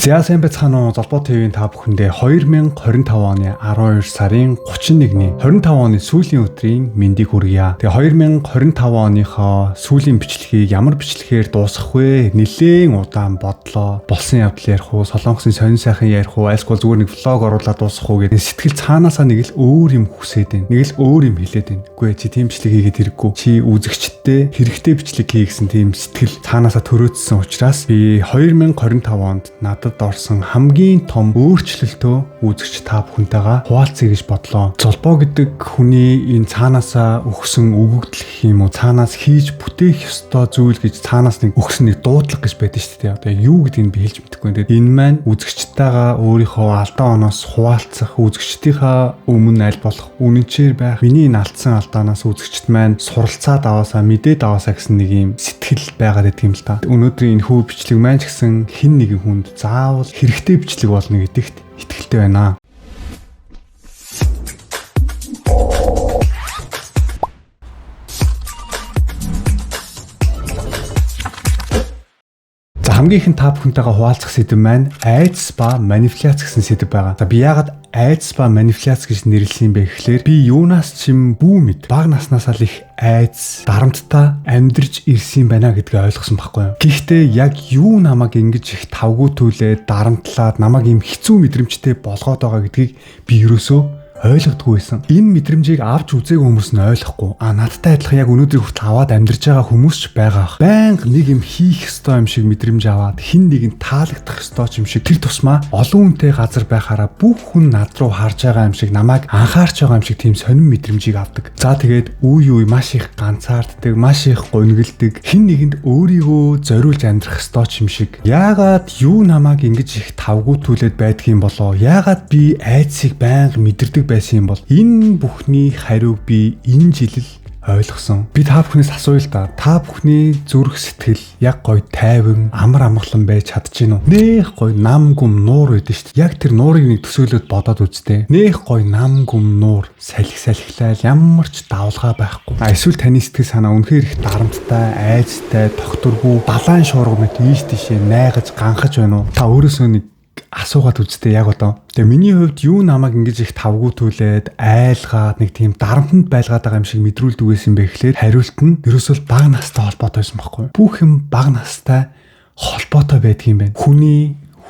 За сайн байцгаана уу Золбоо ТV-ийн та бүхэндээ 2025 оны 12 сарын 31-ний 25 оны сүүлийн өдрийн мэндийг хүргье. Тэгээ 2025 оныхоо сүүлийн бичлэгийг ямар бичлэгээр дуусгах вэ? Нилээн удаан бодлоо. Болсон явдал ярих уу, солонгосын сонин сайхан ярих уу, альсгүй зүгээр нэг влог оруулаад дуусгах уу гэдэг сэтгэл цаанаасаа нэг л өөр юм хүсээд байна. Нэг л өөр юм хэлээд байна. Үгүй чи тийм бичлэг хийгээд хэрэггүй. Чи үзэгчдээ хэрэгтэй бичлэг хий гэсэн тийм сэтгэл цаанаасаа төрөөдсөн учраас би 2025 онд надад орсон хамгийн том өөрчлөлтөө үзэгч та бүхэнтэйгээ хуваалцъя гэж бодлоо. Золбоо гэдэг хүний энэ цаанаасаа өгсөн өгөгдөл гэх юм уу, цаанаас хийж бүтээх ёстой зүйл гэж цаанаас нэг өгсөн нэг дуудлага гэж байдаг шүү дээ. Одоо юу гэдгийг би хэлж мэдэхгүй. Тэгээд энэ маань үзэгчтэйгээ өөрийнхөө алдаа оноос хуваалцах, үзэгчдийнхаа өмнө аль болох үнэнчээр байх, миний энэ алдсан алдаанаас үзэгчд маань суралцаад аваасаа, мэдээд аваасаа гэсэн нэг юм сэтгэл байгаад байдаг юм л та. Өнөөдрийн энэ хүү бичлэг маань ч гэсэн хэн нэгэн хүнд заавал хэрэгтэй бичлэг болно гэдэгт итгэлтэй байна. Хамгийн ихэнд та бүхэнтэйгээ хуваалцах сэдэв маань айдас ба манипуляц гэсэн сэдэв байгаа. За би яагаад айдас ба манипуляц гэж нэрлэсэн юм бэ гэхлээр би юунаас ч юм бүү мэд бага наснасаа л их айдас дарамттай амьдарч ирсэн байна гэдгийг ойлгосон байхгүй юу. Гэхдээ яг юу намайг ингэж их тавгуутүүлээд дарамтлаад намайг юм хэцүү мэдрэмжтэй болгоод байгаа гэдгийг би ерөөсөө ойлгодгүй байсан. Энэ мэдрэмжийг авч үзээгүй хүмүүс нь ойлгохгүй. Надтай адилхан яг өнөөдрийг хүртэл аваад амьдарч байгаа хүмүүс ч байгаа. Байнга нэг юм хийх ёстой юм шиг мэдрэмж аваад хин нэгэнд таалагдах ёстой юм шиг тэр тусмаа олон хүнтэй газар байхаараа бүх хүн над руу харж байгаа юм шиг намайг анхаарч байгаа юм шиг тийм сонирн мэдрэмжийг авдаг. За тэгээд үе маш их ганцаарддаг, маш их гонигддаг, хин нэгэнд өөрийгөө зориулж амьдрах ёстой юм шиг. Яагаад юу намайг ингэж их тавгуутүүлээд байдаг юм болоо? Яагаад би айдсыг байнга мэдэрдэг байсан юм бол энэ бүхний хариуг би энэ жил л ойлгосон. Би та бүхнээс асууя л да. Та бүхний зүрх сэтгэл яг гоё тайван амар амгалан байж чадж гин үү? Нэх гоё нам гүм нуур байдэн шүү дээ. Яг тэр нуурыг нэг төсөөлөд бодоод үзтээ. Нэх гоё нам гүм нуур салхилал ямар ч давлгаа байхгүй. Эсвэл таны сэтгэл санаа үнэхээр их дарамттай, айцтай, тогтворгүй, далайн шуурга мэт ийш тийшээ найгаж ганхаж байна уу? Та өөрөөсөө нэг асуугаад үзтээ яг одоо. Тэгээ миний хувьд юу намайг ингэж их тавгуутүүлээд айлгаад нэг тийм дарамтанд байлгаад байгаа юм шиг мэдрүүлдэг байсан бэ гэхлээр хариулт нь ерөөсөө бага настай холбоотой байсан байхгүй юу? Бүх юм бага настай холбоотой байдаг юм байна. Хүний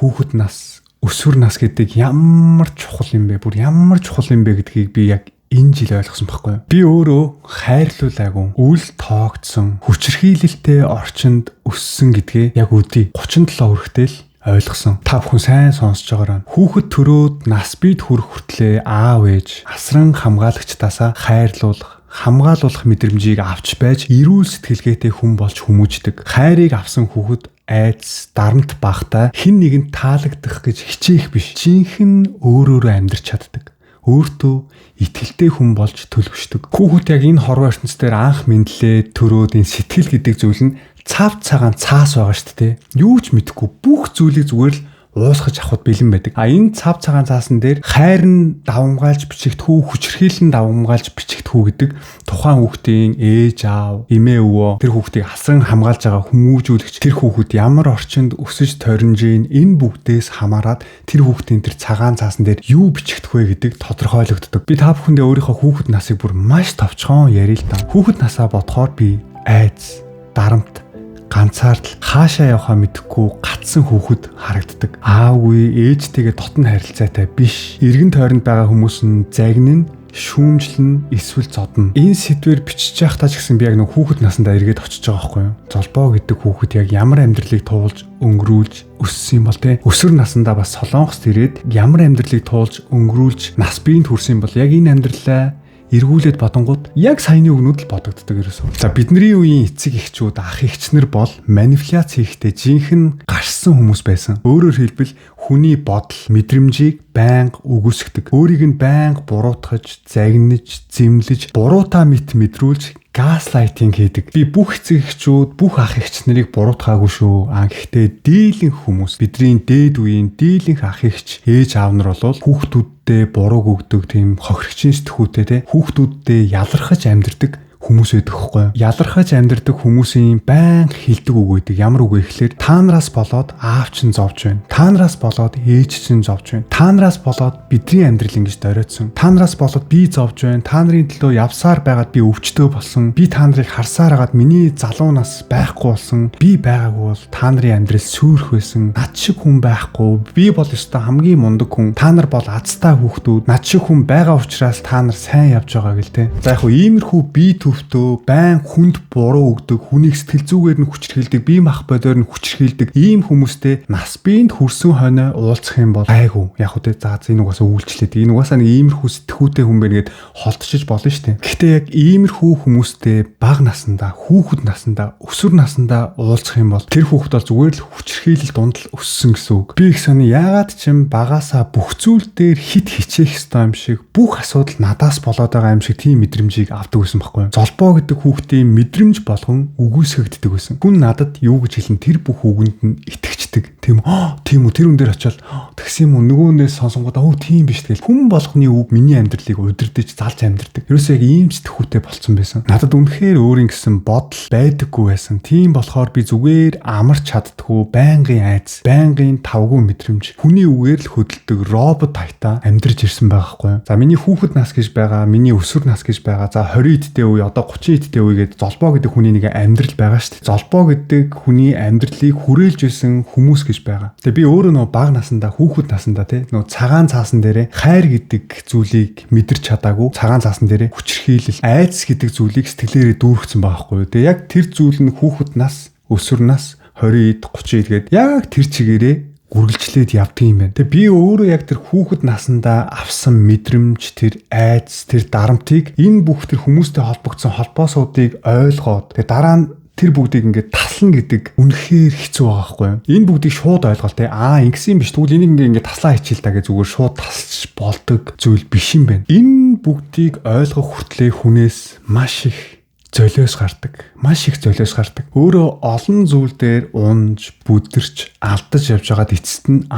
хүүхэд нас, өсвөр нас гэдэг ямар чухал юм бэ? Бүр ямар чухал юм бэ гэдгийг би яг энэ жил ойлгосон байхгүй юу? Би өөрөө хайрлуулаагүй, үл тоогдсон, хүчирхийлэлтэй орчинд өссөн гэдгээ яг үдий 37 хүрэхтэй л ойлгосон. Та бүхэн сайн сонсож байгаарай. Хүүхэд төрөөд нас бид хүрэх хүртлээр аав ээж асран хамгаалагчдаасаа хайрлуулах, хамгаалуулах мэдрэмжийг авч байж эрүүл сэтгэлгээтэй хүн болж хүмүүждэг. Хайрыг авсан хүүхэд айдас, дарамт багтаа хэн нэгэнд таалагдах гэж хичээх биш. Жинхэнэ өөрөөрөө амьдрч чаддаг. Өөртөө итгэлтэй хүн болж төлөвшдөг. Хүүхэд яг энэ хорвоо ертөнц дээр анх мэдлээ төрөөд энэ сэтгэл гэдэг зүйл нь цав цагаан цаас байгаа шүү дээ. Юу ч мэдэхгүй бүх зүйлийг зүгээр л уусгаж авахд бэлэн байдаг. Энэ цав цагаан цаасан дээр хайр нь давамгаалж бичигдэхүү, хүчирхийлэн давамгаалж бичигдэхүү гэдэг тухайн хүүхдийн ээж аав, эмээ өвөө тэр хүүхдийг асран хамгаалж байгаа хүмүүжүүлэгч тэр хүүхэд ямар орчинд өсөж тойрнож ийн энэ бүгдээс хамаарат тэр хүүхдийн тэр цагаан цаасан дээр юу бичигдэх вэ гэдэг тодорхойлогддог. Би та бүхэндээ өөрийнхөө хүүхэд насыг бүр маш товчхон ярил л да. Хүүхэд насаа бодохоор би айдас, дарамт, ганцаардл хаашаа явахаа мэдэхгүй гацсан хүүхэд харагддаг. Аавгүй ээжтэйгээ дотн харилцаатай биш. Эргэн тойронд байгаа хүмүүс нь загнана, шүүмжлэн, эсвэл зодно. Энэ сэдвэр бичиж байхдаа ч гэсэн би яг нэг хүүхэд насандаа эргээд очиж байгаа байхгүй юу? Золбоо гэдэг хүүхэд яг ямар амьдралыг туулж өнгөрүүлж өссөн юм бол те? Өсвөр насандаа бас Солонгост ирээд ямар амьдралыг туулж өнгөрүүлж нас биеинд хүрсэн юм бол яг энэ амьдралаа эргүүлээд бодонгууд яг саяны өгнүүд л бодогддог ерөөсөө. За бидний үеийн эцэг эхчүүд, ах эгчнэр бол манипуляц хийхдээ жинхэнэ гарсан хүмүүс байсан. Өөрөөр хэлбэл хүний бодол, мэдрэмжийг байнга үгүйсгдэг. Өөрийг нь байнга буруутгаж, загнаж, зэмлэж, буруутай мэдрүүлж газлайтинг хийдэг. Би бүх эцэг эхчүүд, бүх ах эгч нарыг буруутгаагүй шүү. Гэхдээ дийлэнх хүмүүс, бидний дээд үеийн дийлэнх ах эгч, ээж аав нар бол хүүхдүүддээ бурууг өгдөг тийм хохирогчийн сэтгүүтэй те хүүхдүүддээ ялархаж амьдэрдэг хүмүүс байдаг хгүй. Ялархаж амьдардаг хүмүүсийн байн хэлдэг үг байдаг. Ямар үг вэ гэхээр та нараас болоод аав чинь зовж байна. Та нараас болоод ээж чинь зовж байна. Та нараас болоод бидний амьдрал ингэж доройтсон. Та нараас болоод би зовж байна. Та нарын төлөө явсаар байгаад би өвчтөө болсон. Би та нарыг харсаар хагаад миний залуу нас байхгүй болсон. Би байгаагүй бол та нарын амьдрал сүрх байсан. Над шиг хүн байхгүй. Би бол ёстой хамгийн мундаг хүн. Та нар бол азтай хүүхдүүд. Над шиг хүн байгаа учраас та нар сайн явж байгаа гэл те. За яг хөө иймэрхүү бие төвтөө байн хүнд буруу өгдөг, хүнийг сэтгэл зүгээр нь хүчрхийлдэг, бие мах бодоор нь хүчрхийлдэг ийм хүмүүстэй нас биенд хүрсэн хойно уулзах юм бол айгу яг хөө те. За энэ угаасаа үйлчлээд энэ угаасаа нэг иймэрхүү сэтгүүтэй хүн байна гэд холтчиж болно шүү дээ. Гэхдээ яг иймэрхүү хүмүүстэй бага насандаа, хүүхэд насандаа, өсвөр насандаа уулзах юм бол тэр хүүхэд бол зүгээр л хүчрхийлэл дунд л өссөн гэсэн үг. Би их сони яагаад ч юм багаасаа бүх зүйл дээр хит хичээх ёстой юм шиг, бүх асуудал надаас болоод байгаа юм шиг тийм мэдрэмжийг авдаг гэсэн байхгүй юу? Золбоо гэдэг хүүхдийн мэдрэмж болгон үгүйсгэгддэг гэсэн. Хүн надад юу гэж хэлэн тэр бүх үгэнд нь итгэждэг. Тийм үү тэр хүн дээр очиод тэгсэн юм уу нөгөөнөөс сонсонгууд тийм биш тэгэл хүн болгоны үг миний амьдралыг удирдах залж амьдэрдэг. Ерөөсөө яг ийм сэтгүүтэй болцсон байсан. Надад үнэхээр өөрийн гэсэн бодол байдаггүй байсан. Тийм болохоор би зүгээр амарч чаддгүй байнгын айц, байнгын тавгүй мэдрэмж, хүний үгээр л хөдөлдөг робот тайтаа амьдарч ирсэн байгаа хгүй. За миний хүүхэд нас гэж байгаа, миний өсвөр нас гэж байгаа. За 20 эдтэй үе, одоо 30 эдтэй үе гэдэг золбоо гэдэг хүний нэг амьдрал байгаа шүү дээ. Золбоо гэдэг хүний амьдралыг хүрээлж байсан хүмүүс гэж байгаа. Тэгээ би өөрөө нөө бага насандаа, хүүхэд насандаа тий нөө цагаан цаасан дээрээ хайр гэдэг зүйлийг мэдэрч чадаагүй. Цагаан цаасан дээрээ хүчрхийлэл, айдас гэдэг зүйлийг сэтгэлээрээ дүүргэсэн байгаа хгүй. Тэгээ яг тэр зүйл нь хүүхэд нас, өсвөр нас 20-д 30-д гээд яг тэр чигээрээ үргэлжлээд явдаг юм байна. Тэгээ би өөрөө яг тэр хүүхэд насандаа авсан мэдрэмж, тэр айдас, тэр дарамтыг энэ бүх тэр хүмүүстэй холбогдсон холбоосуудыг ойлгоод тэгээ дараа нь тэр бүгдийг ингээд таслана гэдэг үнэхээр хэцүү байгаа байхгүй юу? Энэ бүгдийг шууд ойлголт те. Ингэсэн юм биш. Тэгвэл энийг ингээд таслаа хийчихэл та гэж зүгээр шууд тасч болдог зүйл биш юм байна. Энэ бүгдийг ойлгох хүртлээр хүнээс маш их золиос гардаг. Маш их золиос гардаг. Өөрөө олон зүйл дээр унж, бүдэрч, алдаж явж байгаад эцэст нь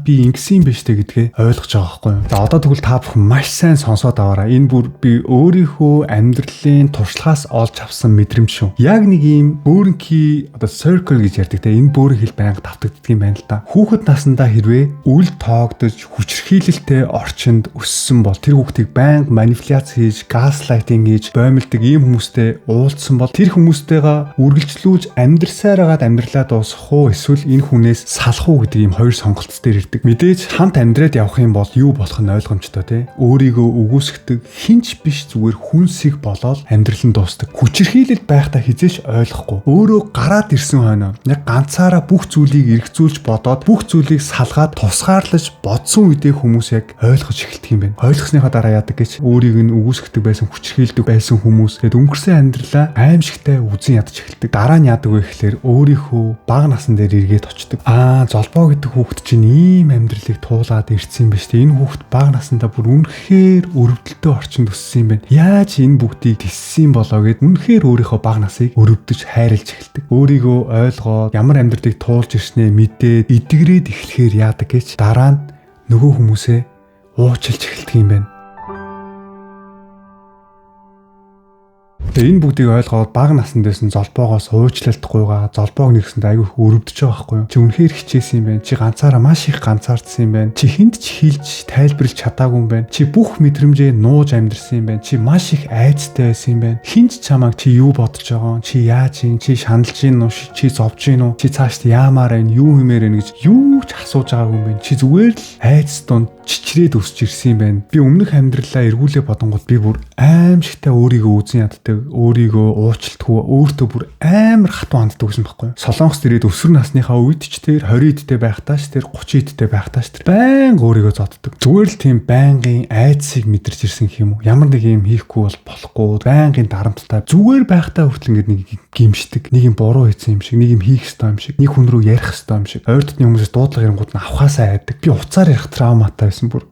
би ингэсэн юм биш үү гэдгээ ойлгож байгаа байхгүй юу? За одоо тэгвэл та бүхэн маш сайн сонсоод аваарай. Энэ бүр би өөрийнхөө амьдралын туршлагаас олж авсан мэдрэмж шүү. Яг нэг юм бөөрөнхий одоо circle гэж ярьдаг те. Энэ бөөрийн хэл байнга давтагддаг юм байна л да. Хүүхэд насандаа хэрвээ үл тоогдож хүчрхийлэлтэй орчинд өссөн бол тэр хүүхдийг байнга манипуляц хийж, газлайтинг хийж, боомилдог ийм хүмүүстэй уулзсан бол тэр хүмүүстэйгээ үргэлжлүүлж амьдрсаар хагаад амьдралаа дуусгах уу эсвэл энэ хүнээс салах уу гэдэг ийм хоёр сонголт дээр ирдэг. Мэдээж хамт амьдраад явах юм бол юу болох нь ойлгомжтой тий. Өөрийгөө үгүйсгдэг хинч биш зүгээр хүнсийг болоод амьдрал нь дуустдаг. Хүчирхийлэл байхдаа хизээш ойлгохгүй. Өөрөө гараад ирсэн хойно яг ганцаараа бүх зүйлийг эргцүүлж бодоод бүх зүйлийг салгаад тусгаарлаж бодсон үедээ хүмүүс яг ойлгож эхэлдэг юм байна. Ойлгосныхаа дараа яадаг гэж өөрийг нь үгүйсгдэг байсан, хүчирхийлдэг байсан хүмүүс тэгэд өнгөрсөн амьдралаа аимшигтай үзэн ядаж эхэлдэг. Дараа нь яадаг вэ гэхээр өөрийнхөө бага насн дээр эргээд очдөг. Золбоо гэдэг хүүхэд чинь ийм амьдралыг туулаад ирсэн юм биш үү? Энэ хүүхэд бага наснда бүр үнэхээр өрөвдөлтөй орчинд өссөн юм байна. Яаж энэ бүгдийг тиссэн болоо гэд үнэхээр өөрийнхөө бага насыг өрөвдөж хайрлаж эхэлдэг. Өөрийгөө ойлгоод ямар амьдралыг туулж ирснээ мэдээд эдгрээд эхлэхээр яадаг гэж дараа нь нөгөө хүмүүсээ уучлж эхэлдэг юм байна. Энэ бүгдийг ойлгоод бага насндээс нь золбоогоос уучлалтгүйгаа золбоог нэгсэнд аягүй өрөвдөж байгаа байхгүй юу? Чи үнэхээр хичээсэн юм байна. Чи ганцаараа маш их ганцаардсан юм байна. Чи хүнд ч хэлж тайлбарлаж чадаагүй юм байна. Чи бүх мэдрэмжээ нууж амьдрсан юм байна. Чи маш их айцтай байсан юм байна. Хинч чамайг чи юу бодож байгаа юм? Чи яаж юм? Чи шаналж гин үү? Чи зовж гин үү? Чи цаашд яамаар байна? Юу хэмээр байна гэж юу ч асууж байгаагүй юм байна. Чи зүгээр л айц донд чичрээд өсч ирсэн юм байна. Би өмнөх амьдралаа эргүүлээ бодонгод би бүр аимшигтай өөрийгөө үзэн яддаг, өөрийгөө уучлалтгүй, өөртөө бүр амар хатуу ханддаг гэсэн байхгүй юу? Солонгос ирээд өсвөр насныхаа үед ч тэр 20 эдтэй байхтаа ч тэр 30 эдтэй байхтаа ч тэр байнга өөрийгөө зодддаг. Зүгээр л тийм байнгын айцыг мэдэрч ирсэн юм уу? Ямар нэг юм хийхгүй бол болохгүй, байнгын дарамттай зүгээр байхтаа хүртэл ингэ нэг гимшдэг, нэг юм буруу хийсэн юм шиг, нэг юм хийх ёстой юм шиг, нэг хүн рүү ярих ёстой юм шиг. Ойр дотны хүмүүсээс дуудлага ирэнгууд нь авахаасаа айдаг. Би уцаар ярих травматай байсан бүр.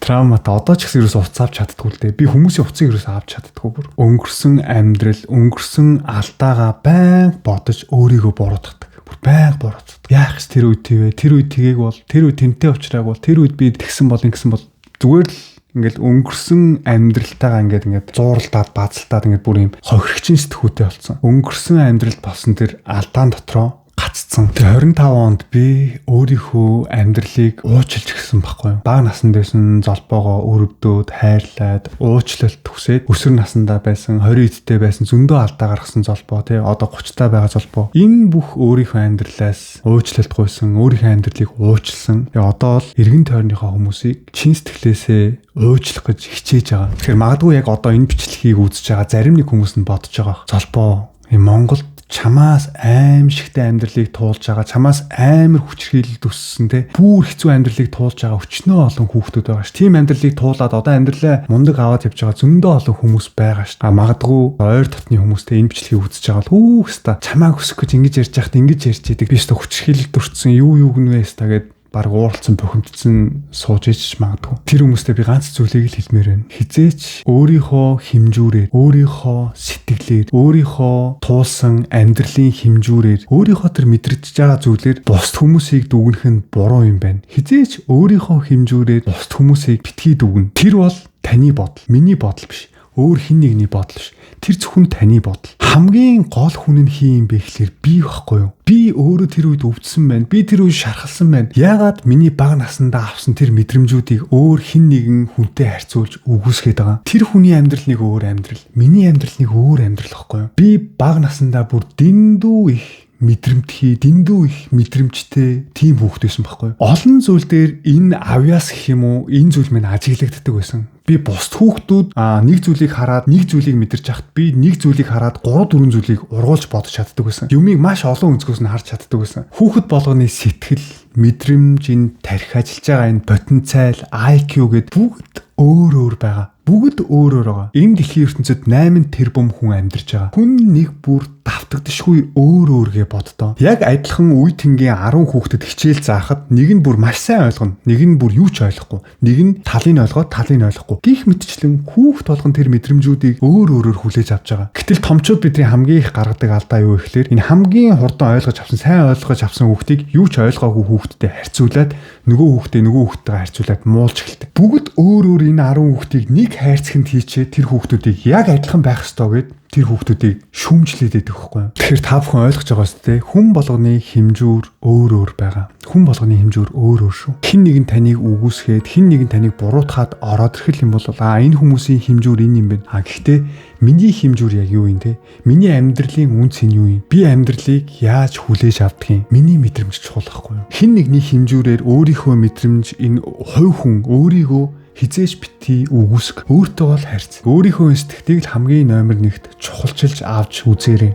Травмата одоо ч гэсэн ерөөс уц авч чаддгүй л дээ. Би хүмүүсийн уцыг ерөөс авч чаддгүй бүр. Өнгөрсөн амьдрал, өнгөрсөн алдаагаа байнга бодож өөрийгөө буруутгадаг. Бүр байнга буруутгадаг. Яах вэ тэр үед тийвэ? Тэр үед тгийг бол, тэр үед тэнтэй уулзрааг бол, тэр үед би тэгсэн бол ингэсэн бол зүгээр л ингээд өнгөрсөн амьдралтайгаа ингээд зууралдаад базалтаад ингээд бүр юм хохирогчин сэтгүүтэй болсон. Өнгөрсөн амьдралд болсон тэр алдаан дотроо гаццсан. Тэгээ 25 онд би өөрийнхөө амьдралыг уучлж гисэн байхгүй юу. Бага наснд байсан золбоогоо өрөвдөөд хайрлаад уучлалт хүсээд өсвөр насндаа байсан 20 эдтэй байсан зөндөө алдаа гаргасан золбоо тий одоо 30 та байгаа золбоо энэ бүх өөрийнхөө амьдралаас уучлалт гуйсан, өөрийнхөө амьдралыг уучлсан. Тэгээ одоо л эргэн тойрныхоо хүмүүсийг чин сэтгэлээсээ уучлах гэж хичээж байгаа. Тэгэхээр магадгүй яг одоо энэ бичлэгийг үзэж байгаа зарим нэг хүмүүс нь бодож байгаа. Золбоо энэ Монголд чамаас аимшигтай амьдралыг туулж байгаа, чамаас амар хүчрхийлэлд өссөн те бүр хэцүү амьдралыг туулж байгаа өчнөө олон хүүхдүүд байгаа ш. Тийм амьдралыг туулаад одоо амьдралаа мундаг аваад явж байгаа зөндөө олон хүмүүс байгаа ш. Магадгүй ойр дотны хүмүүстэй энэ бичлэгийг үзэж байгаа л хүүхста чамааг өсөх гэж ингэж ярьж яхад ингэж ярьж идэг. Би ч хүчрхийлэлд өртсөн юу гэнэ вэ гэд баг ууралцсан бухимдсан сууж ич магадгүй. Тэр хүмүүстэй би ганц зүйлийг л хэлмээр байна. Хизээч өөрийнхөө хэмжүүрээр, өөрийнхөө сэтгэлээр, өөрийнхөө туулсан амьдралын хэмжүүрээр, өөрийнхөө тэр мэдрэж байгаа зүйлээр бусд хүмүүсийг дүгнэх нь буруу юм байна. Хизээч өөрийнхөө хэмжүүрээр бусд хүмүүсийг битгий дүгнэ. Тэр бол таны бодол, миний бодол биш. Өөр хин нэгний бодол биш. Тэр зөвхөн таны бодол. Хамгийн гол хүн нь хин юм бэ гэхэлэр би байхгүй юу? Би өөрөө тэр үед өвдсөн байна. Би тэр үед шархалсан байна. Яагаад миний бага наснда авсан тэр мэдрэмжүүдийг өөр хин нэгэн хүнтэй харьцуулж үгүйсгээд байгаа? Тэр хүний амьдрал нэг өөр амьдрал. Миний амьдрал нэг өөр амьдрал байхгүй юу? Би бага наснда бүр дэндүү их мэдрэмтгий, дэндүү их мэдрэмжтэй тийм хүүхэд байсан байхгүй юу? Олон зүйл дээр энэ авьяас гэх юм уу, энэ зүйл минь ажиглагддаг байсан. Би бусд хүүхдүүд нэг зүйлийг хараад нэг зүйлийг мэдэрч хахад би нэг зүйлийг хараад 3 4 зүйлийг ургуулж бодож чаддаг байсан. Юмыг маш олон өнцгөөс нь харж чаддаг байсан. Хүүхэд болгоны сэтгэл, мэдрэмж, энэ тарих ажиллаж байгаа энэ потенциал, IQ гэд бүгд өөр байгаа. Бүгд өөр байгаа. Энэ дэлхийн ертөнцид 8 тэрбум хүн амьдарч байгаа. Хүн нэг бүр давтагдшгүй өөр гээ боддоо. Яг адилхан үе тэнгийн 10 хүүхдэд хичээл заахад нэг нь бүр маш сайн ойлгоно, нэг нь бүр юу ч ойлгохгүй, нэг нь талыг ойлгоод талыг ойлгохгүй. Гэх мэтчлэн хүүхд болгон тэр мэдрэмжүүдийг өөрөөр хүлээж авч байгаа. Гэтэл томчууд бидний хамгийн их гаргадаг алдаа юу гэхээр энэ хамгийн хурдан ойлгож авсан, сайн ойлгож авсан хүүхдийг юу ч ойлгоогүй хүүхдтэй харьцуулаад нөгөө хүүхдтэйгээ харьцуулаад муулж эхэлдэг. Бүгд өөр энэ 10 хүүхдийг нэг хайрцагт хийчээ тэр хүүхдүүдийг яг адилхан байх ёстой гэд тэр хүүхдүүдийг шүүмжлээд байдаг байхгүй юу? Тэгэхээр та бүхэн ойлгож байгаа шүү дээ. Хүн болгоны хэмжүүр өөр байгаа. Хүн болгоны хэмжүүр өөр шүү. Хэн нэгэн таныг үгүйсгээд, хэн нэгэн таныг буруутгаад ороод ирэх юм бол энэ хүмүүсийн хэмжүүр энэ юм байна. Гэхдээ миний хэмжүүр яг юу юм те? Миний амьдралын үнц нь юу юм? Би амьдралыг яаж хүлээж авдаг юм? Миний мэдрэмж чухал байхгүй юу? Хэн нэгний хэмжүүрээр өөрийнхөө мэдрэмж энэ хувь хүн өөрийгөө хизээж битгий үгүйсэх, өөртөө бол харьц. Өөрийнхөө сэтгэлийг л хамгийн номер 1-т чухалчилж авч үзээрэй.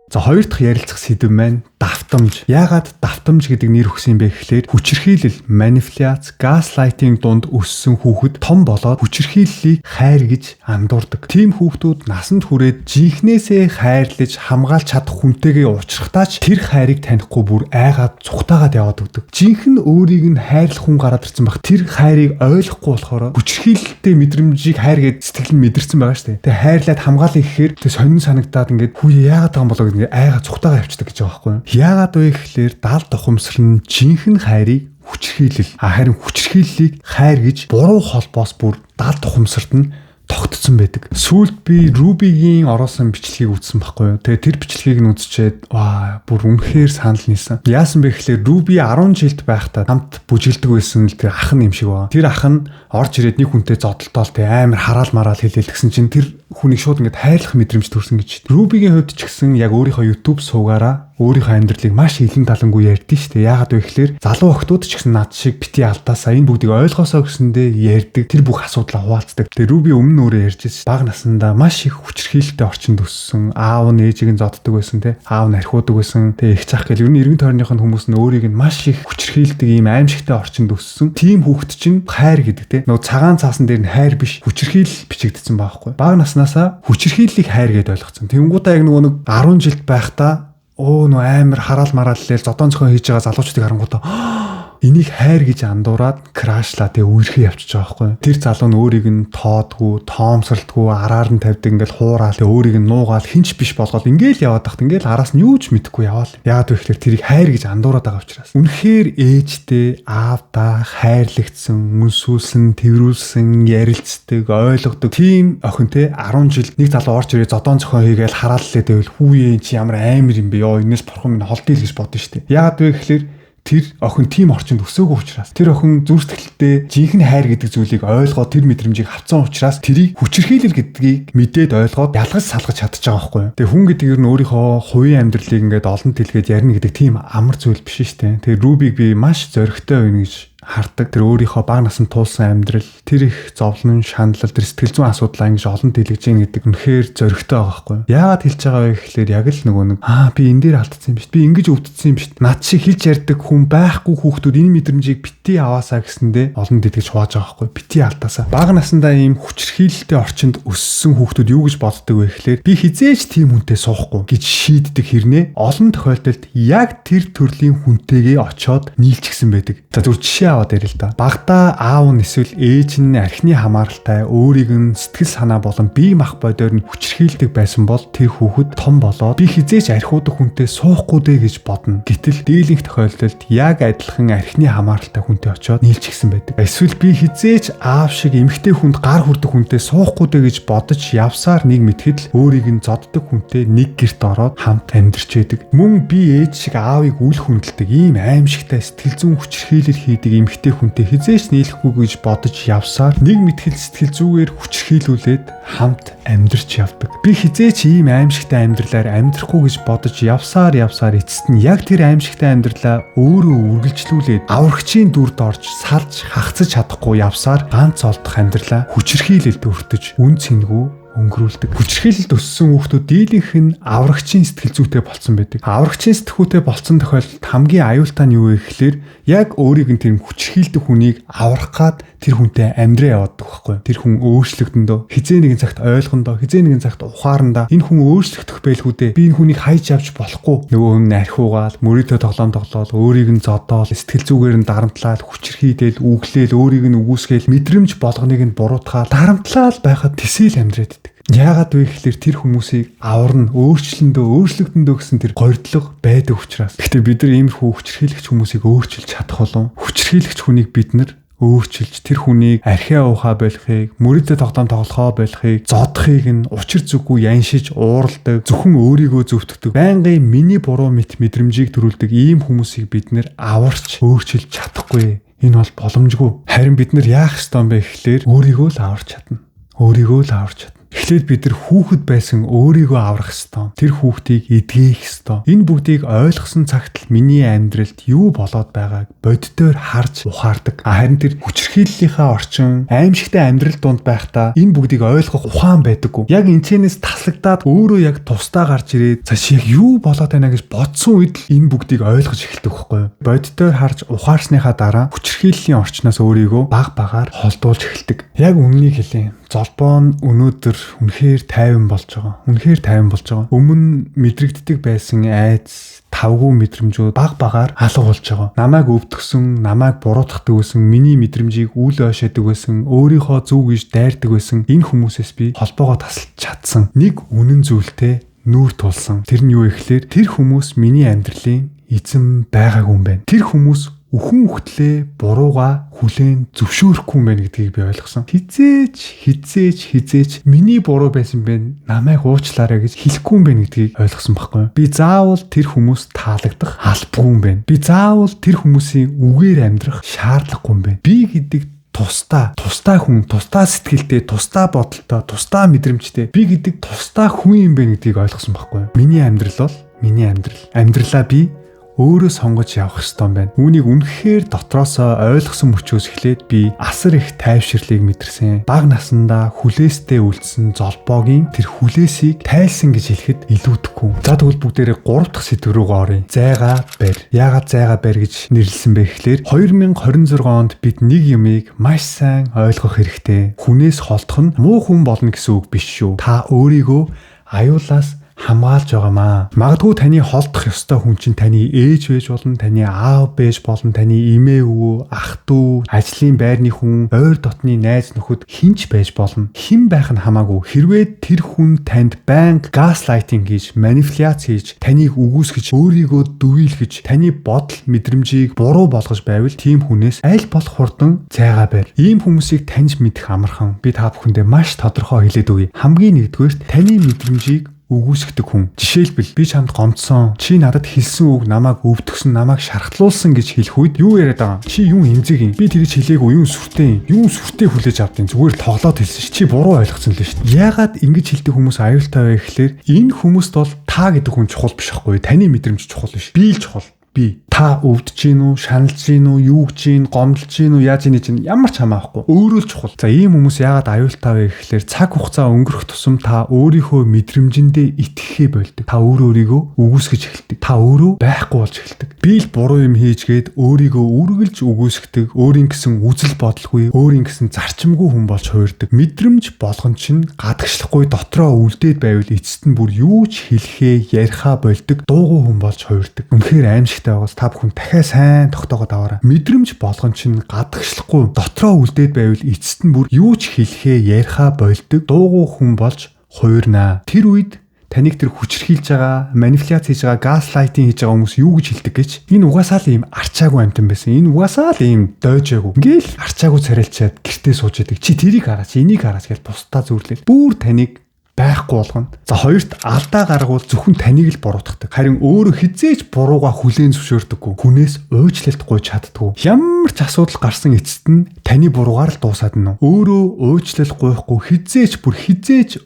За хоёр дахь ярилцах сэдэв маань давтамж. Яагаад давтамж гэдэг нэр өгсөн бэ гэхлээр хүчирхийлэл, манипуляц, газлайтинг дунд өссөн хүүхэд том болоод хүчирхийллийг хайр гэж андуурдаг. Тийм хүүхдүүд насанд хүрээд жинхнээсээ хайрлаж хамгаалж чадах хүнтэйгээ уулзрахдаач тэр хайрыг танихгүй бүр айгаад цухтаагаад яваад өгдөг. Жинхэнэ өөрийг нь хайрлах хүн гараад ирсэн баг. Тэр хайрыг ойлгохгүй болохоор хүчирхийлэлтэй мэдрэмжийг хайр гэж сэтгэл нь мэдэрсэн байгаа шүү дээ. Тэгээ хайрлаад хамгаалъя гэхээр тэг сонин санагдаад ингээд хүү яагаад байгаа юм болоо гэдэг айгаа цухтаагаа явчихдаг гэж байгаа байхгүй юу? Яагаад вэ гэхлээр даалд ухамсар нь жинхэнэ хайрыг хүчирхийлэл. Харин хүчирхийллийг хайр гэж буруу холбоос бүр даалд ухамсарт нь тогтцсон байдаг. Сүүлд би Ruby-гийн ороосон бичлэгийг үзсэн байхгүй юу? Тэгээ тэр бичлэгийг нь үзчихэд бүр үнэхээр санал нийсэн. Яасан бэ гэхлээр Ruby 10 жилд байхдаа хамт бүжгэлдэг байсан л тэр ах нь юм шиг байна. Тэр ах нь орж ирээд нэг хүнтэй зодтолтоол тэ амар хараал мараал хэлээл гэсэн чинь тэр хүнийг шууд ингээд хайрлах мэдрэмж төрсөн гэж. Ruby-гийн хувьд ч гэсэн яг өөрийнхөө YouTube суугаараа өөрийнхөө амьдралыг маш илэн талангүй ярьдэн штэ. Яагаад вэ гэхлээр залуу охтууд ч гэсэн над шиг бити алдаасаа энэ бүгдийг ойлгосоо гэсэндээ ярьдаг. Тэр бүх асуудлаа хуваалцдаг. Тэгээ Ruby өмнө өөрөө ярьж байсан. Бага наснда маш их хүчирхийлэлтэй орчинд өссөн. Аав нь ээжийг нь зодддаг байсан те. Аав нь архиудаг байсан. Тэгээ их цах гэл ер нь эргэн тойрных нь хүмүүс нь өөрийг нь маш их хүчирхийлдэг ийм аимшигтай орчинд өссөн. Тийм хүүхэд чинь хайр гэдэг те. Нөгөө цагаан цаасан дээр нь хайр биш хүчирхийлэл бичигдсэн байхгүй. Бага наснаасаа хүчирхийллийг хайр гэдээ ойлгоцсон. Тэнгуудаа яг нөгөө нэг 10 жилд байхдаа нөө амар хараал мараал лeel зодон зохион хийж байгаа залуучдыг харангуудаа Энийг хайр гэж андуураад крашлаа тэгээ үерхээ явчихж байгаа байхгүй. Тэр залуу нь өөрийг нь тоодгүй, тоомсралтгүй, араар нь тавьдаг ингээл хуураад тэгээ өөрийг нь нуугаал хинч биш болгоод ингээл яваад тахт ингээл араас нь юу ч мэдэхгүй яваал. Яагаад вэ гэхээр тэрийг хайр гэж андуураад байгаа учраас. Үнэхээр ээжтэй, аавдаа хайрлагдсан, үнсүүлсэн, тэрүүлсэн, ярилцдаг, ойлгодог тийм охин те 10 жил нэг залуу орж ирээ зодон зохион хийгээл харааллаа гэвэл хүүе чи ямар амар юм бэ ёо энэс бурхан минь холдъё л гэж бодсон шүү дээ. Яагаад вэ гэхээр тэр охин тийм орчинд өсөөгүй учраас тэр охин зүрх сэтгэлдээ жинхэнэ хайр гэдэг зүйлийг ойлгоод тэр мэдрэмжийг авсан учраас тэрийг хүчирхийлэл гэдгийг мэдээд ойлгоод ялгаж салгаж чадчих байгаа байхгүй юу. Тэгээ хүн гэдэг нь өөрийнхөө хувийн амьдралыг ингээд олон дэлгээд ярина гэдэг тийм амар зүйл биш шүү дээ. Тэгээ Рубиг би маш зоригтой байна гэж хардаг. Тэр өөрийнхөө бага насанд туулсан амьдрал, тэр их зовлон, шаналл, тэр сэтгэл зүйн асуудлаа ингэж олон дэлгэж гин гэдэг үнэхээр зоригтой байгаа байхгүй юу. Яагаад хэлж байгаа вэ гэхээр яг л нөгөө нэг би энэ дээр алдсан юм биш. Би ингэж өвдсөн юм биш. Над шиг хэлж ярьдаг хүн байхгүй хүүхдүүд энэ мэдрэмжийг бити аваасаа гэсэндээ олон дэлгэж хувааж байгаа байхгүй юу. Бити алдаасаа. Бага насандаа ийм хүчирхийлэлтэй орчинд өссөн хүүхдүүд юу гэж боддог вэ гэхээр би хизээж тийм хүнтэй суухгүй гэж шийддэг хэрнээ олон тохиолдолд яг тэр төрлийн хүнтэйгээ очоод нийлчихсэн байдаг. За зүгээр жишээ аваад ярил л да. Багада аав нь эсвэл ээж нь архины хамааралтай өөрийг нь сэтгэл санаа болон бие мах бодоор нь хүчирхийлдэг байсан бол тэр хүүхэд том болоод би хизээч архиудаг хүнтэй суухгүй дээ гэж бодно. Гэтэл дийлэнх тохиолдолд яг адилхан архины хамааралтай хүнтэй очоод нийлчихсэн байдаг. Эсвэл би хизээч аав шиг эмэгтэй хүнд гар хүрдэг хүнтэй суухгүй дээ гэж бодож явсаар нэг мэтгэл өөрийг нь зоддог хүнтэй нэг гэрт ороод хамт амьдарч байдаг. Мөн би ээж шиг аавыг үл хүндэлдэг ийм аимшигтай сэтгэл зүйн хүчирхийлэл хийдэг эмэгтэй хүнтэй хизээч нийлэхгүй гэж бодож явсаар нэг мэтгэл сэтгэл зүгээр хүчирхийлүүлээд хамт амьдарч явдаг. Би хизээч ийм аимшигтай амьдралаар амьдрахгүй гэж бодож явсаар эцэст нь яг тэр аимшигтай амьдралаа өөрөө үргэлжлүүлээд аврагчийн дүрд орж салж хагцаж чадахгүй явсаар ганц олдох амьдралаа хүчирхийлэлд өртөж үн цэнгүй өнгөрүүлдэг. Хүчирхийлэлд өссөн хүүхдүүд дийлэнх нь аврагчийн сэтгэл зүйтэй болцсон байдаг. Аврагчийн сэтгүүтэй болцсон тохиолдолд хамгийн аюултай нь юу вэ гэхээр яг өөрийг нь тэр хүчирхийлдэг хүнийг аврах гад тэр хүнтэй амьдраа яваад байхгүй. Тэр хүн өөрчлөгдөндөө хизээ нэгэн цагт ойлгондоо хизээ нэгэн цагт ухаарандаа энэ хүн өөрчлөгдөх байлгүй дээ. Би энэ хүнийг хайж авч болохгүй. Нөгөө хүн архиугаал, мөрөөдөө тоглоол, өөрийг нь зодоол, сэтгэл зүгээр нь дарамтлаад, хүчирхийлэл, үглээл, өөрийг нь үгүйсгээл, мэдрэмж болгоныг нь буруутгаал, дарамтлал байхад тэсэл амьдраад идэг. Яагаад вэ гэхээр тэр хүмүүсийг аварна, өөрчлөгдөндөө гэсэн тэр горьдлого байдаг учраас. Гэхдээ бид нар иймэрхүү хүчирхийлэгч хүмүүсийг өөрчилж чадах болов. Хүчирхийлэгч хүнийг бид нар өөрчилж тэр хүнийг архиа уухаа болохыг, мөрөдө тоглохоо болохыг, зодохыг нь учир зүггүй яншиж ууралдаг, зөвхөн өөрийгөө зөвтгдөг, байнгын миний буруу мэдрэмжийг төрүүлдэг ийм хүмүүсийг бид нэр аварч өөрчилж чадахгүй. Энэ бол боломжгүй. Харин бид нар яах ёстой юм бэ гэхээр өөрийгөө л аварч чадна. Эхлээд бид нар хүүхэд байсан өөрийгөө аврах ёстой. Тэр хүүхдийг эдгээх ёстой. Энэ бүгдийг ойлгосон цагт л миний амьдралд юу болоод байгааг боддоор харж ухаардаг. Харин тэр хүчирхийллийнхаа орчин аимшигтай амьдрал донд байхдаа энэ бүгдийг ойлгох ухаан байдаггүй. Яг энэчнээс таслагдаад өөрөө яг тусдаа гарч ирээд цааш яг юу болоод байна гэж бодсон үед л энэ бүгдийг ойлгож эхэлдэг байхгүй юу? Боддоор харж ухаарсныхаа дараа хүчирхийллийн орчноос өөрийгөө багаар холдуулж эхэлдэг. Яг үннийг хэлээ. Золбоо нь өнөөдөр үнэхээр тайван болж байгаа. Өмнө мэдрэгддэг байсан айц, тавгүй мэдрэмжүүд багаар алга болж байгаа. Намайг өвдгсөн, намайг буруутгадаг байсан, миний мэдрэмжийг үл ойшоодаг байсан, өөрийнхөө зөв гэж дайрдаг байсан энэ хүмүүсээс би холбоогоо тасалж чадсан. Нэг үнэн зүйлтэй нүүр тулсан. Тэр нь юу вэ гэхээр тэр хүмүүс миний амьдралын эзэн байгаагүй юм байна. Тэр хүмүүс үхэн үхтлээ бурууга хүлээн зөвшөөрөхгүй юм байна гэдгийг би ойлгосон. Хизээч миний буруу байсан бэ, намайг уучлаарай гэж хэлэхгүй юм байна гэдгийг ойлгосон байхгүй юу? Би заавал тэр хүмүүст таалагдах албагүй юм байна. Би заавал тэр хүмүүсийн үгээр амьдрах шаардлагагүй юм байна. Би гэдэг тусдаа хүн, тусдаа сэтгэлтэй, тусдаа бодолтой, тусдаа мэдрэмжтэй. Би гэдэг тусдаа хүн юм байна гэдгийг ойлгосон байхгүй юу? Миний амьдрал бол миний амьдрал. Амьдралаа би өөрөө сонгож явах ёстой юм байна. Үүнийг үнэхээр дотроосоо ойлгосон мөчөөс эхлээд би асар их тайвширлыг мэдэрсэн. Бага насандаа хүлээстэй үлдсэн золбоогийн тэр хүлээсийг тайлсан гэж хэлэхэд илүүдэхгүй. За тэгвэл бүгдээрээ 3 дахь сэдв рүү оръё. Зайгаа барь. Яагаад зайгаа барь гэж нэрлсэн бэ гэхээр 2026 онд бид нэг юмыг маш сайн ойлгох хэрэгтэй. Хүнээс холдох нь муу хүн болно гэсэн үг биш шүү. Та өөрийгөө аюулаас хамгаалж байгаамаа. Магадгүй таны холдох ёстой хүн чинь таны ээж байж болно, таны аав байж болно, таны эмээ өвөө, ах дүү, ажлын байрны хүн, ойр дотны найз нөхөд хинч байж болно. Хэн байх нь хамаагүй. Хэрвээ тэр хүн танд байнга газлайтинг хийж, манипуляц хийж, таныг үгүйсгэж, өөрийгөө дүйлгэж, таны бодол мэдрэмжийг буруу болгож байвал тийм хүнээс аль болох хурдан зайгаа барь. Ийм хүмүүсийг таньж мэдэх амархан. Би та бүхэндээ маш тодорхой хэлээд өгье. Хамгийн нэгдүгээр таны мэдрэмжийг үгүйсгдэг хүн. Жишээлбэл би чамд гомдсон, чи надад хэлсэн үг намайг өвдгсөн, намайг шархлуулсан гэж хэлэх үед юу яриад байгаа? Чи юу эмзэг юм? Би тэгж хэлээгүй, юу сүртэй юм? Юу сүртэй хүлээж авдیں۔ Зүгээр л тоглоод хэлсэн ш. Чи буруу ойлгосон л шүү дээ. Яагаад ингэж хэлдэг хүмүүс аюултай вэ гэхлээр энэ хүмүүст бол та гэдэг хүн чухал биш байхгүй. Таны мэдрэмж чухал биш. Би л чухал. Би та өвдөж гин үү, шаналж гин үү, юу гэж гин, гомдолж гин үү, яаж гин чинь ямар ч хамаахгүй. Өөрөө л чухал. За ийм хүмүүс яагаад аюултай вэ гэхлээр цаг хугацаа өнгөрөх тусам та өөрийнхөө мэдрэмжиндээ итгэхээ болдог. Та өөрийгөө үгүйсгэж эхэлдэг. Та өөрөө байхгүй болж эхэлдэг. Би л буруу юм хийжгээд өөрийгөө үргэлж үгүйсгдэг, өөрийн гэсэн үзэл бодолгүй, өөрийн гэсэн зарчимгүй хүн болж хувирдаг. Мэдрэмж болгон чинь гадагшлахгүй дотроо үлдээд байвал эцэст нь бүр юу ч хэлэхээ, ярихаа болдог, дуугүй хүн болж хувирдаг. Үнэхээр аимшигтай байгаас та бүхэн дахиад сайн тогтоогоод аваарай. Мэдрэмж болгон чинь гадагшлахгүй дотроо үлдээд байвал эцэст нь бүр юу ч хэлэхээ, ярихаа болдог, дуугүй хүн болж хувирнаа. Тэр үед таныг тэр хүчрхийлж байгаа, манипуляц хийж байгаа, газлайтинг хийж байгаа хүмүүс юу гэж хэлдэг гэж? Энэ угаасаа л ийм арчаагүй амтан байсан. Энэ угаасаа л ийм дойжаагүй. Ингээл арчаагүй царайлчаад гэртээ сууж идэг. Чи тэрийг хараач, энийг хараач гэж бусдаа зүрлээл. Бүр таныг байхгүй болгоно. За хоёрт алдаа гаргавал зөвхөн таныг л буруутгадаг. Харин өөрөө хизээж бурууга хүлээн зөвшөөрдөггүй. Хүнээс уучлалт гуйж чаддгүй. Ямар ч асуудал гарсан эцэст нь таны буруугаар л дуусаад нь. Өөрөө уучлалт гуйхгүй хизээж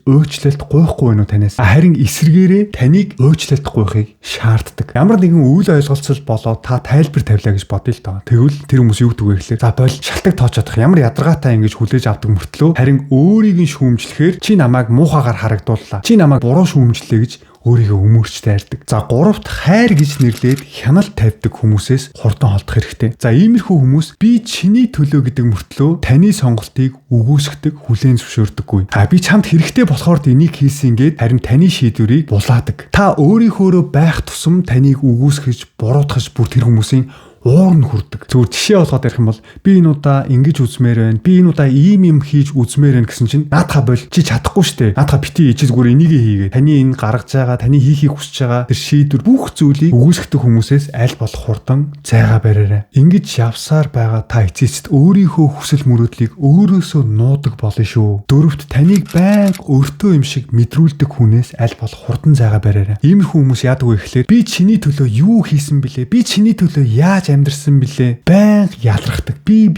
уучлалт гуйхгүй нь танаас. Харин эсрэгээрээ таныг уучлалт гуйхыг шаарддаг. Ямар нэгэн үйл ойлголцол болоод та тайлбар тавилаа гэж бодъё л доо. Тэгвэл тэр хүмүүс юу гэдэг вэ гэхлээр за боль шалтгаан тоож чадах ямар ядаргаатай ингэж хүлээж авдаг мөртлөө харин өөрийг нь шүүмжлэхээр чи намайг муухагаар харагдууллаа. Чи намайг буруу шүүмжлээ гэж өөрийгөө өмөрч тайрдаг. За гуравт хайр гэж нэрлээд хяналт тавьдаг хүмүүсээс хурдан холдох хэрэгтэй. За иймэрхүү хүмүүс би чиний төлөө гэдэг мөртлөө таны сонголтыг үгүйсгдэг, хүлээн зөвшөөрдөггүй. Би чамд хэрэгтэй болохоор энийг хийсэн гээд харин таны шийдвэрийг булаадаг. Та өөрийнхөөрөө байх тусам таныг үгүйсгэж, буруутгаж бүр тэр хүмүүсийн уур нь хүрдэг. Зүгээр жишээ болгоод ярих юм бол би энэ удаа ингэж үзмээр байна. Би энэ удаа ийм юм хийж үзмээр байна гэсэн чинь наадха боль чи чадахгүй штэ. Наадха бити чи зүгээр энийг хийгээ. Таны энэ гаргаж байгаа, таны хийхийг хүсэж байгаа тэр шийдвэр бүх зүйлийг үгүйсгдэг хүмүүсээс аль болох хурдан зайгаа бариарай. Ингэж явсаар байгаа та эцэст өөрийнхөө хүсэл мөрөөдлийг өөрөөсөө нуудаг болно шүү. Дөрөвт таныг байнга өөртөө юм шиг мэдрүүлдэг хүнээс аль болох хурдан зайгаа бариарай. Иймэрхүү хүмүүс яадаг вэ гэхлээр би чиний төлөө юу хийсэн бэлээ? Би чиний төлөө яаж амьдрсан бэлээ? Байнга ялрахдаг. Би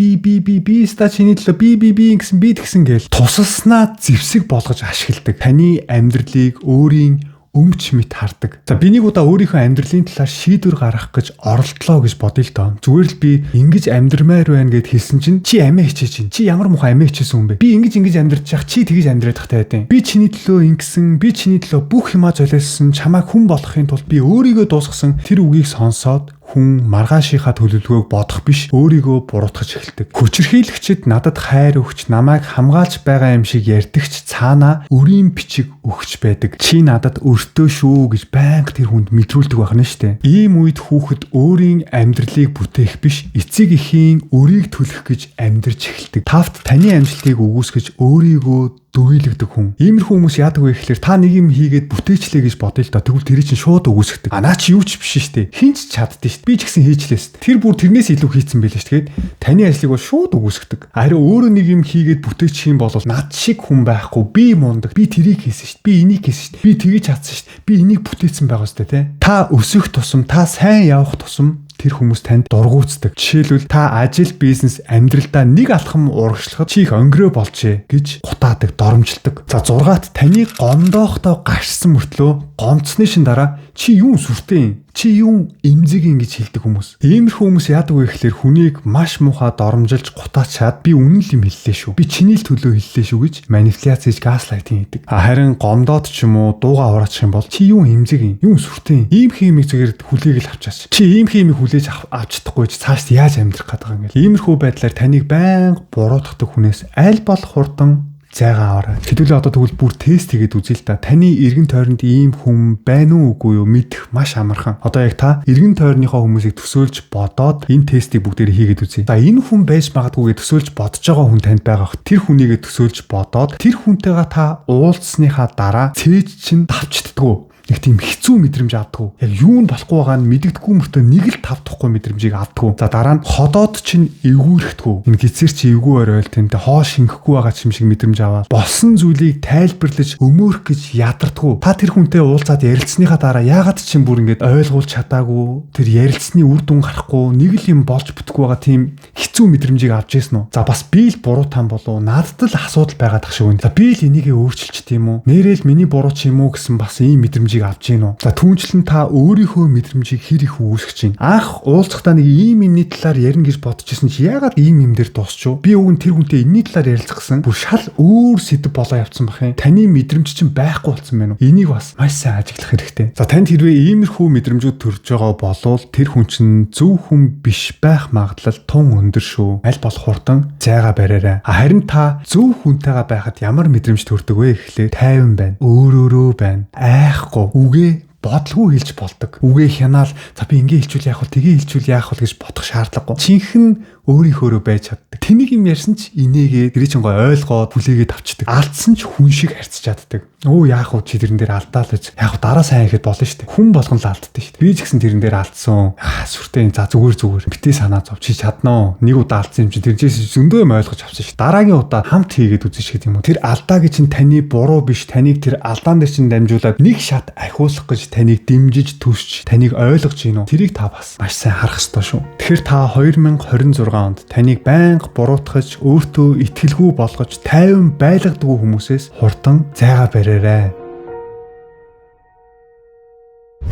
ста чиний төлөө би гэсэн би тэгсэн гээл тусалснаа зэвсэг болгож ашигладаг. Таны амьдралыг өөрийн өмч мэт хардаг. За би нэг удаа өөрийнхөө амьдралын талаар шийдвэр гаргах гэж оролдлоо гэж бодъё л доо. Зүгээр л би ингэж амьдрмаар байна гэд хэлсэн чинь чи амиа хичээж чинь. Чи ямар муухай амиа хичээсэн хүн бэ? Би ингэж амьдрч яах чи тэгж амьдрах тахтай байдیں۔ Би чиний төлөө ингэсэн, би чиний төлөө бүх юмаа золиосон, чамайг хүн болгохын тулд би өөрийгөө дуусгасан тэр үгийг сонсоод хүн маргаашийнхаа төлөвлөгөөг бодох биш өөрийгөө буруутгаж эхэлдэг. Хүчирхийлэгчид надад хайр өгч намайг хамгаалж байгаа юм шиг ярьдагч цаанаа өрийн бичиг өгч байдаг. Чи надад өртөө шүү гэж байнга тэр хүнд мэдрүүлдэг байх нь штэ. Ийм үед хүүхэд өөрийн амьдралыг бүтээх биш эцэг эхийн өрийг төлөх гэж амьдарч эхэлдэг. Тавт таны амжилтыг үгүйсгэж өөрийгөө дүйлэгдэг хүн. Иймэрхүү хүмүүс яадаг вэ гэхэлэр та нэг юм хийгээд бүтээчлээ гэж бодъё л доо. Тэгвэл тэр чинь шууд үгүйсгдэг. Наа чи юу ч биш штэ. Хинч чаддээ штэ. Би ч гэсэн хийчлээ. Тэр бүр тэрнээс илүү хийцэн байлээ штэ. Таны ажлыг бол шууд үгүйсгдэг. Харин өөрөө нэг юм хийгээд бүтээчих юм бол над шиг хүн байхгүй. Би мундаг. Би тэрийг хийсэн штэ. Би энийг хийсэн штэ. Би тгийж чадсан штэ. Би энийг бүтээсэн байгаа штэ тэ. Та өсөх тусам, та сайн явах тусам тэр хүмүүс танд дургуутдаг. Жишээлбэл та ажил, бизнес, амьдралдаа нэг алхам урагшлахад чи их өнгөрөө болжээ гэж гутаадаг, доромжилдог. За 6-т таны гомдоохтой гашсан мөртлөө гомцсны шин дараа чи юу сүртэй юм? Чи юу эмзэг ингэж хэлдэг хүмүүс. Иймэрхүү хүмүүс яадаг вэ гэхэлэр хүнийг маш муухай доромжилж гутаачаад би үнэн л юм хэллээ шүү. Би чиний л төлөө хэллээ шүү гэж манипуляц хийж газлайтинг хийдэг. Харин гомдоод ч юм уу дууга ураачих юм бол чи юу эмзэг юм? Юу сүртэй юм? Ийм химиг зүгээр хүлээгэл авчаач. Чи ийм химиг хүлээж авч чадахгүй ч цааш яаж амьдрах гэдэг юм гээл. Иймэрхүү байдлаар таныг байнга буруутгадаг хүнээс аль болох хурдан зайгаа аваарай. Хэдүүлээ одоо тэгвэл бүр тест хийгээд үзье л да. Таны эргэн тойронд ийм хүн байна уу үгүй юу мэдэх маш амархан. Одоо яг та эргэн тойрныхоо хүмүүсийг төсөөлж бодоод энэ тестийг бүгдээрээ хийгээд үзье. За энэ хүн байж магадгүйгээ төсөөлж бодож байгаа хүн танд байгаа. Тэр хүнийгээ төсөөлж бодоод тэр хүнтэйгээ та уулзсныхаа дараа цээж чинь давчддгүү. Нэг тийм хэцүү мэдрэмж авдаг. Яг юу нь болохгүй байгаа нь мэддэггүй мөртөө нэг л тавтахгүй мэдрэмжийг авдаг. За дараа нь ходоод чинь эвгүүрэхдэггүй. Энэ гизэр чи эвгүй оройл тэмтэй хоо шингэхгүй байгаа юм шиг мэдрэмж аваад болсон зүйлийг тайлбарлаж өмөөрөх гэж ядардаг. Та тэр хүнтэй уулзаад ярилцсныхаа дараа яагаад ч юм бүр ингэж ойлгуулж чадаагүй. Тэр ярилцсны үр дүн гарахгүй нэг л юм болж бүтэхгүй байгаа тийм хэцүү мэдрэмжийг авч ийсэн үү. За бас би л буруу тань болов. Надад л асуудал байгаад ах шиг байна. За би л энийг өөрчилчих тийм үү. Нэрэл миний буруу ч юм уу гэсэн бас ийм мэдрэмж авч гин үү. За түүнчлэн та өөрийнхөө мэдрэмжийг хэр их үүсгэж байна. Анх уулзахдаа нэг ийм юмний талаар ярина гэж бодож исэн чи яагаад ийм юм дээр дуусчих вэ? Би уг нь тэр хүнтэй энэний талаар ярилцах гэсэн бүр шал өөр сэдв болоо явцсан бах юм. Таны мэдрэмж чинь байхгүй болсон байна уу? Энийг бас маш сайн ажиглах хэрэгтэй. За танд хэрвээ иймэрхүү мэдрэмжүүд төрж байгаа болвол тэр хүн чинь зөв хүн биш байх магадлал тун өндөр шүү. Аль болох хурдан зайгаа бариарай. Харин та зөв хүнтэйгээ байхад ямар мэдрэмж төрдөг вэ гэхлээр тайван байна. Өөрөөрөө байна. Айхгүй үгээ бодлого хэлж болдог. Үгээ хянаал за би ингэ хэлчихвэл яах вэ? Тэгээ хэлчихвэл яах вэ гэж бодох шаардлагагүй. Чинхэн өөрийнхөөрөө байж чаддаг. Тэнийг юм ярьсан ч инээгээд тэрий чинь гой ойлгоод хүлээгээд авчдаг. Алдсан ч хүн шиг харьцаж чаддаг. Өө яах вэ чи тэрэн дээр алдаал гэж. Яг дараа сайн ихэд болно шүү дээ. Хүн болгон л алддаг шүү дээ. Би ч гэсэн тэрэн дээр алдсан. Сүртэй за зүгээр битээ санаа зов чи чаднаа. Нэг удаа алдсан юм чи тэржээс зөндөө юм ойлгож авсан шүү. Дараагийн удаа хамт хийгээд үзэн шиг юм уу. Тэр алдаагийн чинь таны буруу биш. Таныг тэр алдаан дээр чинь дамжуулаад нэг шат ахиулах гэж таныг дэмжиж төсч таныг ойлгож гинөө. Тэрийг та бас маш сайн харах ёстой шүү. Тэгэхээр та 2026 онд таныг байнга буруутгаж өөртөө итгэлгүй болгож тайван байлгадгүй хүмүүсээс хурдан зайгаа бариарай.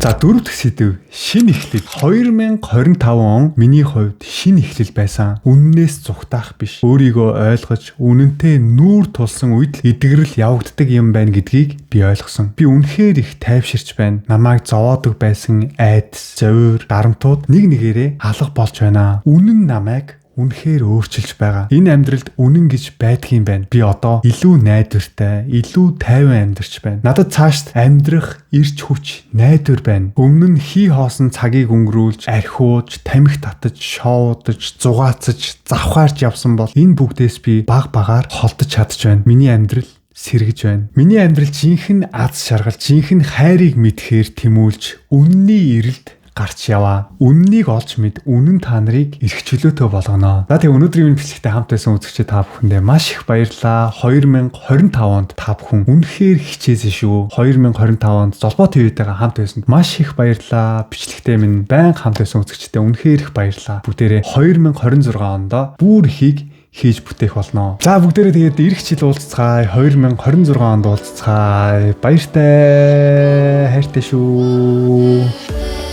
За дөрөв дэх сэдэв шинэ эхлэл. 2025 он миний хувьд шинэ эхлэл байсан. Үннээс зүгтаах биш. Өөрийгөө ойлгож үнэнтэй нүүр тулсан үед л эдгэрэл явагддаг юм байна гэдгийг би ойлгосон. Би үнэхээр их тайвширч байна. Намайг зовоодог байсан айдас, зовир, дарамтууд нэг нэгээрээ алга болж байна. Үнэн намайг үнэхээр өөрчилж байгаа. Энэ амьдралд үнэн гэж байдгийн байна. Би одоо илүү найдвартай, илүү тайван амьдарч байна. Надад цаашд амьдрах эрч хүч найдвар байна. Өмнө нь хий хоосон цагийг өнгөрүүлж, архиууж, тамхи татаж, шоудаж, зугаацаж, завхаарч явсан бол энэ бүгдээс би баг багаар холдож чадж байна. Миний амьдрал сэргэж байна. Миний амьдрал жинхэнэ аз шаргал, жинхэнэ хайрыг мэдхээр тэмүүлж, үнний эрэлд гарч яваа. Үннийг олж мэд үнэн та нарыг эрх чөлөөтэй болгоно. За тэгээ өнөөдрийн бичлэгтээ хамт байсан үзэгчид та бүхэндээ маш их баярлалаа. 2025 онд та бүхэн үнэхээр хичээсэн шүү. 2025 онд Золбоо ТV-тэйгээ хамт байсанд маш их баярлалаа. Бичлэгтээ минь байнга хамт байсан үзэгчдээ үнэхээр их баярлалаа. Бүгдээрээ 2026 онд бүр ихийг хийж бүтээх болно. За бүгдээрээ тэгээд эх жил уулзцгаая. 2026 онд уулзцгаая. Баяртай. Хайртай шүү.